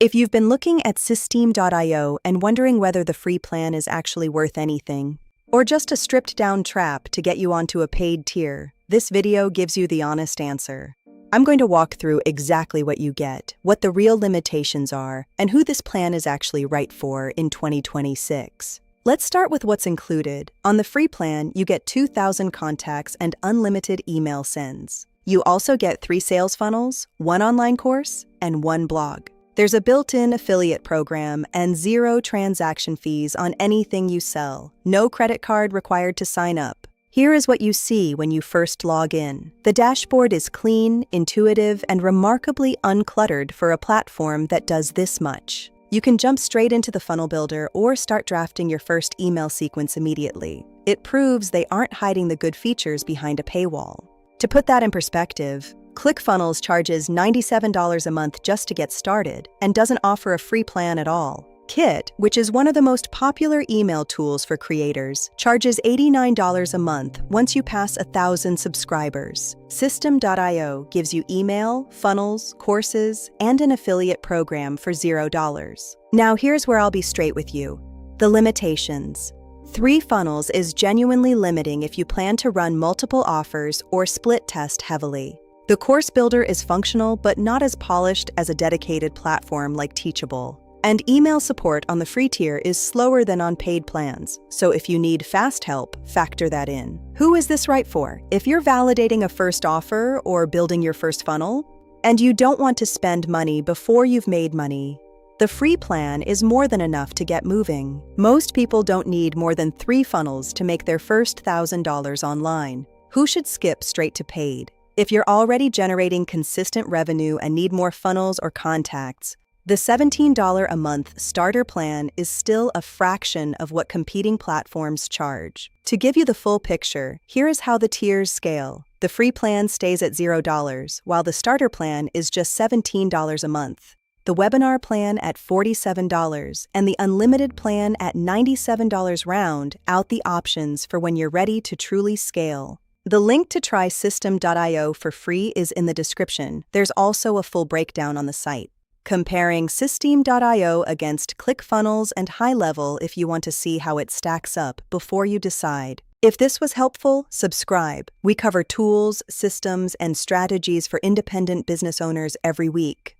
If you've been looking at System.io and wondering whether the free plan is actually worth anything, or just a stripped-down trap to get you onto a paid tier, this video gives you the honest answer. I'm going to walk through exactly what you get, what the real limitations are, and who this plan is actually right for in 2026. Let's start with what's included. On the free plan, you get 2,000 contacts and unlimited email sends. You also get 3 sales funnels, 1 online course, and 1 blog. There's a built-in affiliate program and 0 transaction fees on anything you sell. No credit card required to sign up. Here is what you see when you first log in. The dashboard is clean, intuitive, and remarkably uncluttered for a platform that does this much. You can jump straight into the funnel builder or start drafting your first email sequence immediately. It proves they aren't hiding the good features behind a paywall. To put that in perspective, ClickFunnels charges $97 a month just to get started and doesn't offer a free plan at all. Kit, which is one of the most popular email tools for creators, charges $89 a month once you pass 1,000 subscribers. System.io gives you email, funnels, courses, and an affiliate program for $0. Now here's where I'll be straight with you. The limitations. 3 funnels is genuinely limiting if you plan to run multiple offers or split test heavily. The course builder is functional but not as polished as a dedicated platform like Teachable. And email support on the free tier is slower than on paid plans, so if you need fast help, factor that in. Who is this right for? If you're validating a first offer or building your first funnel, and you don't want to spend money before you've made money, the free plan is more than enough to get moving. Most people don't need more than 3 funnels to make their first $1,000 online. Who should skip straight to paid? If you're already generating consistent revenue and need more funnels or contacts, the $17 a month starter plan is still a fraction of what competing platforms charge. To give you the full picture, here is how the tiers scale. The free plan stays at $0, while the starter plan is just $17 a month. The webinar plan at $47 and the unlimited plan at $97 round out the options for when you're ready to truly scale. The link to try System.io for free is in the description. There's also a full breakdown on the site. Comparing System.io against ClickFunnels and High Level if you want to see how it stacks up before you decide. If this was helpful, subscribe. We cover tools, systems, and strategies for independent business owners every week.